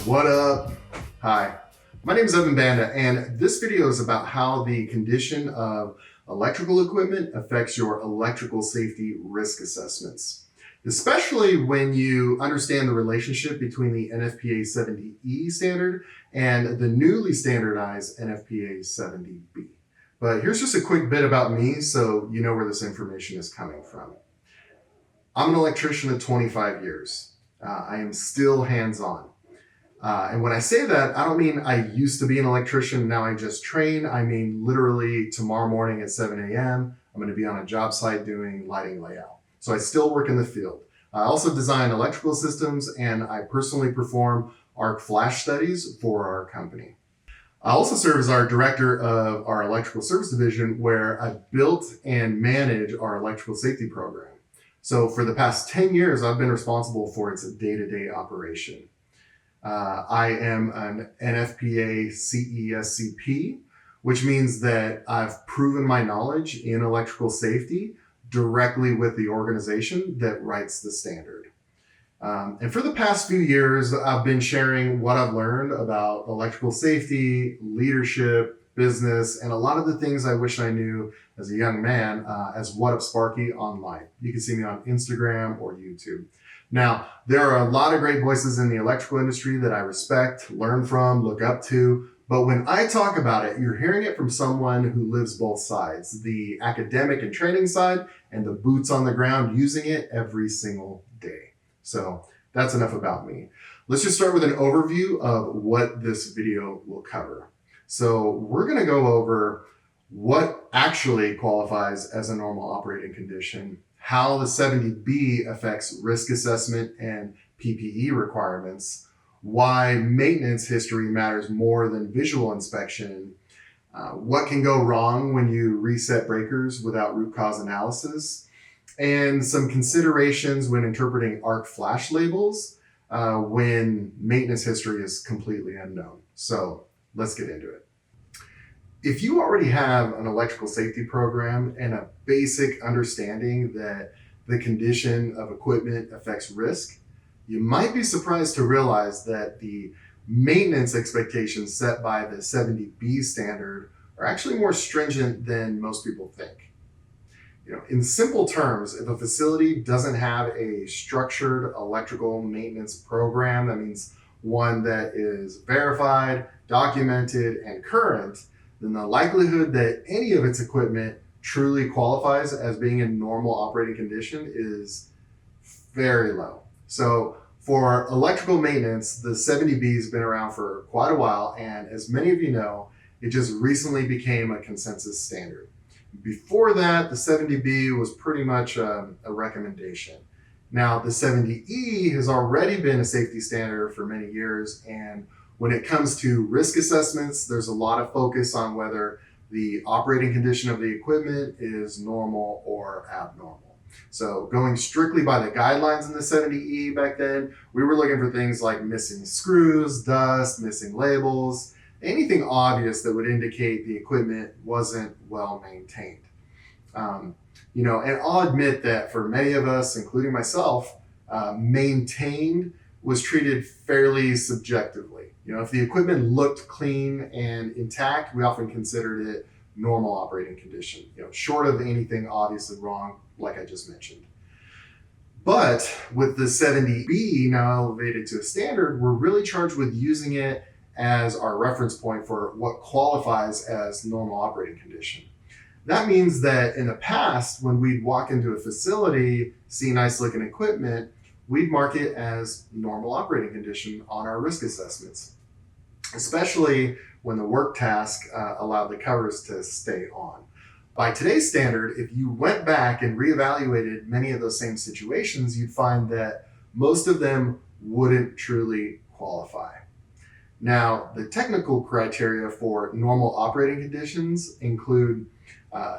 What up? Hi, my name is Evan Banda, and this video is about how the condition of electrical equipment affects your electrical safety risk assessments, especially when you understand the relationship between the NFPA 70E standard and the newly standardized NFPA 70B. But here's just a quick bit about me so you know where this information is coming from. I'm an electrician of 25 years. I am still hands-on. And when I say that, I don't mean I used to be an electrician, now I just train. I mean, literally tomorrow morning at 7 a.m., I'm going to be on a job site doing lighting layout. So I still work in the field. I also design electrical systems, and I personally perform arc flash studies for our company. I also serve as our director of our electrical service division, where I built and manage our electrical safety program. So for the past 10 years, I've been responsible for its day-to-day operation. I am an NFPA CESCP, which means that I've proven my knowledge in electrical safety directly with the organization that writes the standard. And for the past few years, I've been sharing what I've learned about electrical safety, leadership, business, and a lot of the things I wish I knew as a young man as What Up Sparky online. You can see me on Instagram or YouTube. Now, there are a lot of great voices in the electrical industry that I respect, learn from, look up to, but when I talk about it, you're hearing it from someone who lives both sides, the academic and training side and the boots on the ground using it every single day. So that's enough about me. Let's just start with an overview of what this video will cover. So we're going to go over what actually qualifies as a normal operating condition, how the 70B affects risk assessment and PPE requirements, why maintenance history matters more than visual inspection, what can go wrong when you reset breakers without root cause analysis, and some considerations when interpreting arc flash labels when maintenance history is completely unknown. So let's get into it. If you already have an electrical safety program and a basic understanding that the condition of equipment affects risk, you might be surprised to realize that the maintenance expectations set by the 70B standard are actually more stringent than most people think. In simple terms, if a facility doesn't have a structured electrical maintenance program, that means one that is verified, documented, and current, then the likelihood that any of its equipment truly qualifies as being in normal operating condition is very low. So for electrical maintenance, the 70B has been around for quite a while, and as many of you know, it just recently became a consensus standard. Before that, the 70B was pretty much a recommendation. Now, the 70E has already been a safety standard for many years, and when it comes to risk assessments, there's a lot of focus on whether the operating condition of the equipment is normal or abnormal. So going strictly by the guidelines in the 70E back then, we were looking for things like missing screws, dust, missing labels, anything obvious that would indicate the equipment wasn't well maintained. And I'll admit that for many of us, including myself, maintained was treated fairly subjectively. If the equipment looked clean and intact, we often considered it normal operating condition, short of anything obviously wrong, like I just mentioned. But with the 70B now elevated to a standard, we're really charged with using it as our reference point for what qualifies as normal operating condition. That means that in the past, when we'd walk into a facility, see nice looking equipment, we'd mark it as normal operating condition on our risk assessments, especially when the work task allowed the covers to stay on. By today's standard, if you went back and reevaluated many of those same situations, you'd find that most of them wouldn't truly qualify. Now, the technical criteria for normal operating conditions include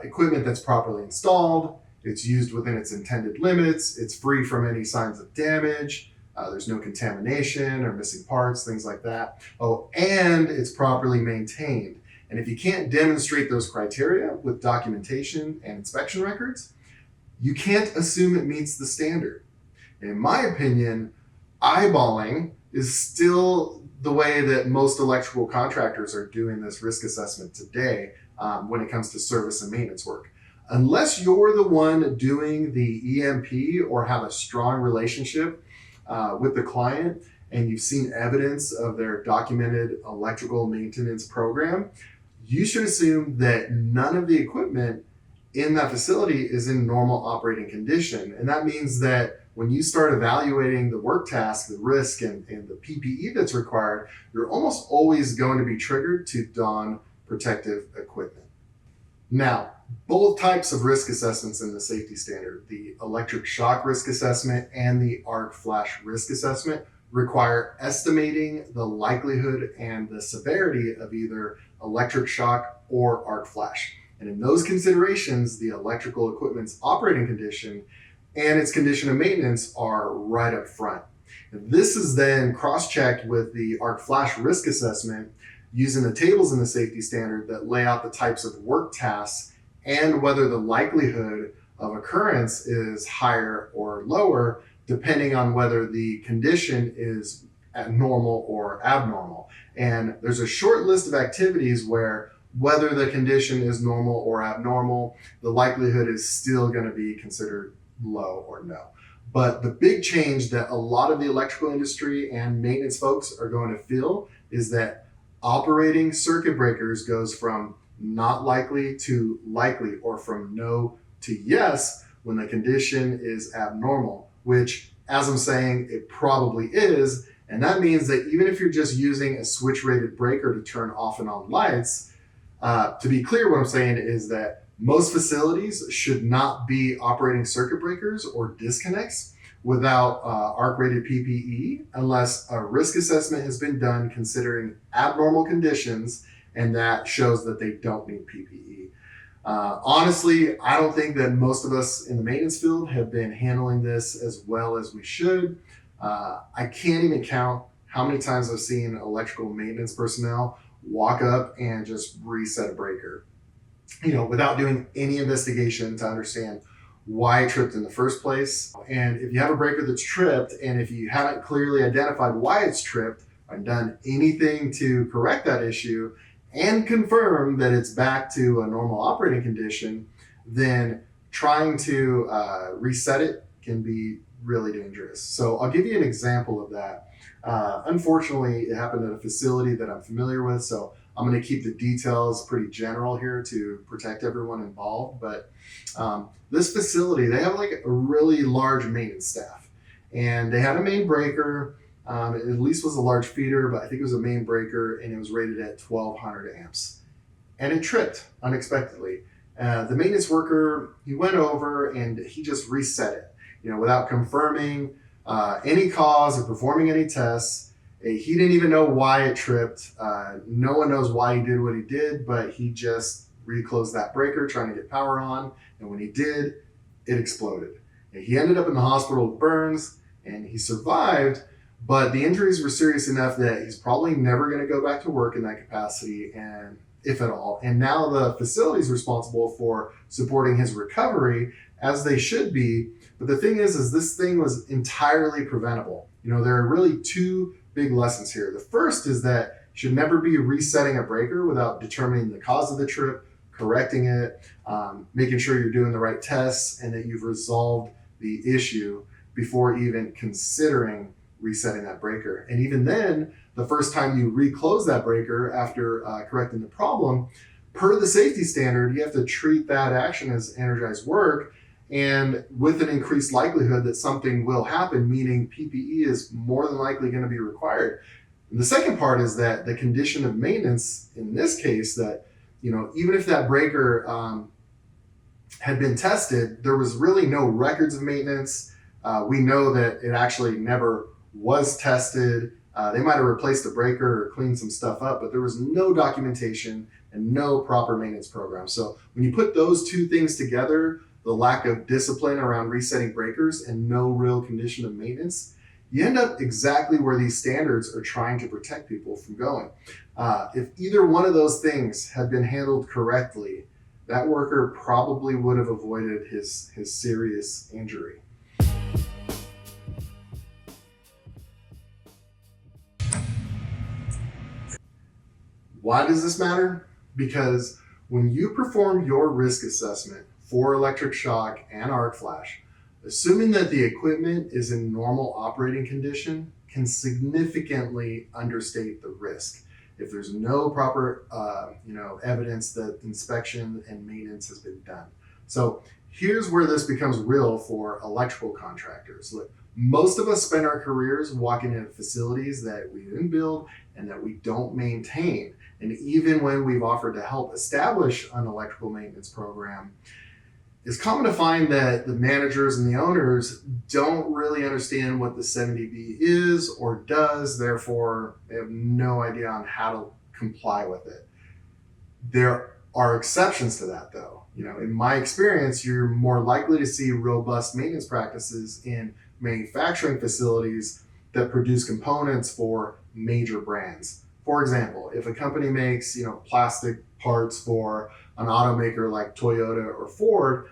equipment that's properly installed, it's used within its intended limits, it's free from any signs of damage, there's no contamination or missing parts, things like that. Oh, and it's properly maintained. And if you can't demonstrate those criteria with documentation and inspection records, you can't assume it meets the standard. In my opinion, eyeballing is still the way that most electrical contractors are doing this risk assessment today when it comes to service and maintenance work. Unless you're the one doing the EMP or have a strong relationship with the client and you've seen evidence of their documented electrical maintenance program, you should assume that none of the equipment in that facility is in normal operating condition. And that means that when you start evaluating the work task, the risk, and the PPE that's required, you're almost always going to be triggered to don protective equipment. Now, both types of risk assessments in the safety standard, the electric shock risk assessment and the arc flash risk assessment, require estimating the likelihood and the severity of either electric shock or arc flash. And in those considerations, the electrical equipment's operating condition and its condition of maintenance are right up front. This is then cross-checked with the arc flash risk assessment using the tables in the safety standard that lay out the types of work tasks and whether the likelihood of occurrence is higher or lower, depending on whether the condition is normal or abnormal. And there's a short list of activities where whether the condition is normal or abnormal, the likelihood is still going to be considered low or no. But the big change that a lot of the electrical industry and maintenance folks are going to feel is that operating circuit breakers goes from not likely to likely, or from no to yes when the condition is abnormal, which, as I'm saying, it probably is. And that means that even if you're just using a switch rated breaker to turn off and on lights, to be clear, what I'm saying is that most facilities should not be operating circuit breakers or disconnects without arc rated PPE unless a risk assessment has been done considering abnormal conditions and that shows that they don't need PPE. Honestly, I don't think that most of us in the maintenance field have been handling this as well as we should. I can't even count how many times I've seen electrical maintenance personnel walk up and just reset a breaker, without doing any investigation to understand why it tripped in the first place. And if you have a breaker that's tripped, and if you haven't clearly identified why it's tripped or done anything to correct that issue and confirm that it's back to a normal operating condition, then trying to reset it can be really dangerous. So I'll give you an example of that. Unfortunately, it happened at a facility that I'm familiar with, so I'm going to keep the details pretty general here to protect everyone involved. But this facility, they have like a really large maintenance staff, and they had a main breaker. It at least was a large feeder, but I think it was a main breaker, and it was rated at 1200 amps. And it tripped unexpectedly. The maintenance worker, he went over and he just reset it, without confirming any cause or performing any tests. He didn't even know why it tripped. No one knows why he did what he did, but he just reclosed that breaker trying to get power on. And when he did, it exploded. And he ended up in the hospital with burns, and he survived, but the injuries were serious enough that he's probably never going to go back to work in that capacity, and if at all. And now the facility is responsible for supporting his recovery, as they should be. But the thing is this thing was entirely preventable. There are really two big lessons here. The first is that you should never be resetting a breaker without determining the cause of the trip, correcting it, making sure you're doing the right tests, and that you've resolved the issue before even considering resetting that breaker. And even then, the first time you reclose that breaker after correcting the problem, per the safety standard, you have to treat that action as energized work, and with an increased likelihood that something will happen, meaning PPE is more than likely going to be required. And the second part is that the condition of maintenance, in this case, that even if that breaker had been tested, there was really no records of maintenance. We know that it actually never was tested. They might have replaced the breaker or cleaned some stuff up, but there was no documentation and no proper maintenance program. So when you put those two things together, the lack of discipline around resetting breakers and no real condition of maintenance, you end up exactly where these standards are trying to protect people from going. If either one of those things had been handled correctly, that worker probably would have avoided his serious injury. Why does this matter? Because when you perform your risk assessment for electric shock and arc flash, assuming that the equipment is in normal operating condition can significantly understate the risk if there's no proper evidence that inspection and maintenance has been done. So here's where this becomes real for electrical contractors. Look, most of us spend our careers walking into facilities that we didn't build and that we don't maintain. And even when we've offered to help establish an electrical maintenance program, it's common to find that the managers and the owners don't really understand what the 70B is or does, therefore they have no idea on how to comply with it. There are exceptions to that though. In my experience, you're more likely to see robust maintenance practices in manufacturing facilities that produce components for major brands. For example, if a company makes, plastic parts for an automaker like Toyota or Ford,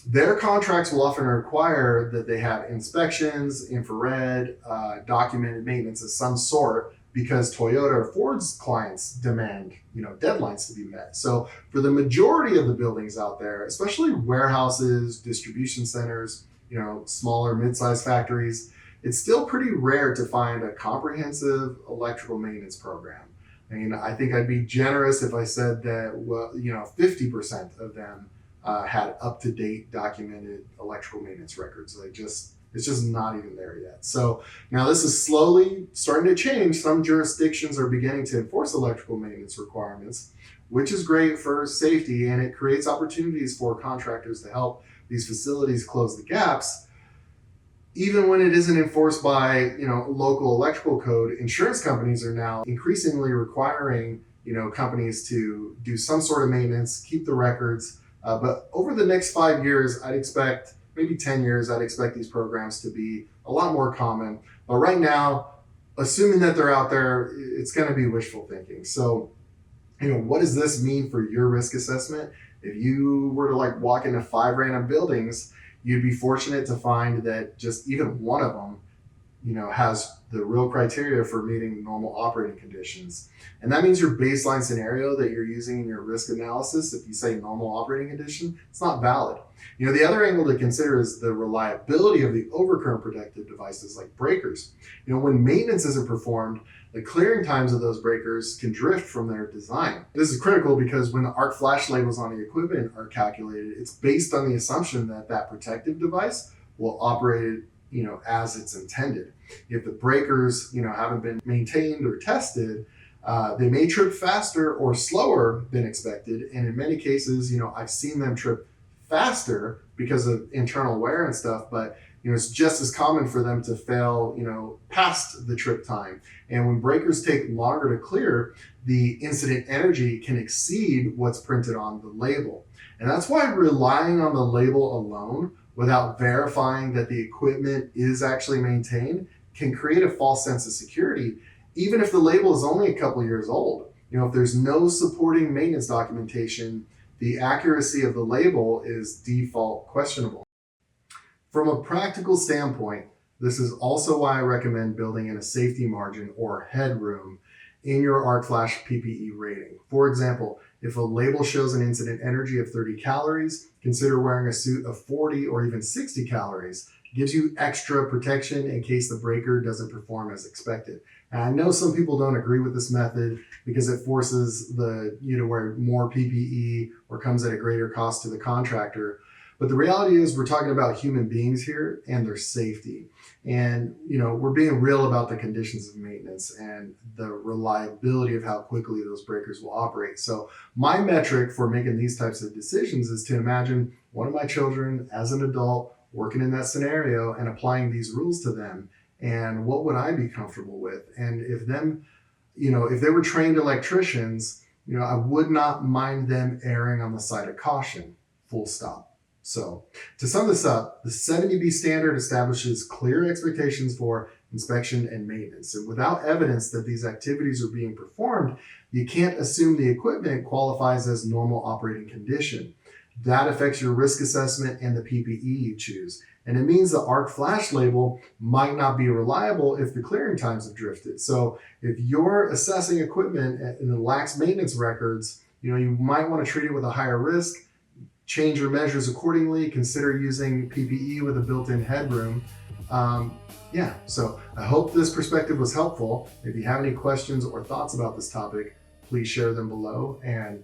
their contracts will often require that they have inspections, infrared, documented maintenance of some sort, because Toyota or Ford's clients demand, deadlines to be met. So for the majority of the buildings out there, especially warehouses, distribution centers, smaller mid-sized factories, it's still pretty rare to find a comprehensive electrical maintenance program. I think I'd be generous if I said that, 50% of them had up-to-date documented electrical maintenance records. It's just not even there yet. So now this is slowly starting to change. Some jurisdictions are beginning to enforce electrical maintenance requirements, which is great for safety, and it creates opportunities for contractors to help these facilities close the gaps. Even when it isn't enforced by, local electrical code, insurance companies are now increasingly requiring, companies to do some sort of maintenance, keep the records. But over the next 5 years, I'd expect, maybe 10 years, I'd expect these programs to be a lot more common. But right now, assuming that they're out there, it's going to be wishful thinking. So, what does this mean for your risk assessment? If you were to walk into 5 random buildings, you'd be fortunate to find that just even one of them, has the real criteria for meeting normal operating conditions. And that means your baseline scenario that you're using in your risk analysis, if you say normal operating condition, it's not valid. The other angle to consider is the reliability of the overcurrent protective devices like breakers. When maintenance isn't performed, the clearing times of those breakers can drift from their design. This is critical because when the arc flash labels on the equipment are calculated, it's based on the assumption that that protective device will operate as it's intended. If the breakers, haven't been maintained or tested, they may trip faster or slower than expected. And in many cases, I've seen them trip faster because of internal wear and stuff, but it's just as common for them to fail, past the trip time. And when breakers take longer to clear, the incident energy can exceed what's printed on the label. And that's why relying on the label alone without verifying that the equipment is actually maintained can create a false sense of security, even if the label is only a couple years old. If there's no supporting maintenance documentation, the accuracy of the label is default questionable. From a practical standpoint, this is also why I recommend building in a safety margin or headroom in your arc flash PPE rating. For example, if a label shows an incident energy of 30 calories, consider wearing a suit of 40 or even 60 calories. It gives you extra protection in case the breaker doesn't perform as expected. And I know some people don't agree with this method because it forces you to wear more PPE or comes at a greater cost to the contractor. But the reality is we're talking about human beings here and their safety. And, we're being real about the conditions of maintenance and the reliability of how quickly those breakers will operate. So my metric for making these types of decisions is to imagine one of my children as an adult working in that scenario and applying these rules to them. And what would I be comfortable with? And if they were trained electricians, I would not mind them erring on the side of caution, full stop. So to sum this up, the 70B standard establishes clear expectations for inspection and maintenance. And without evidence that these activities are being performed, you can't assume the equipment qualifies as normal operating condition. That affects your risk assessment and the PPE you choose. And it means the arc flash label might not be reliable if the clearing times have drifted. So if you're assessing equipment and it lacks maintenance records, you might want to treat it with a higher risk, change your measures accordingly, consider using PPE with a built-in headroom. So I hope this perspective was helpful. If you have any questions or thoughts about this topic, please share them below, and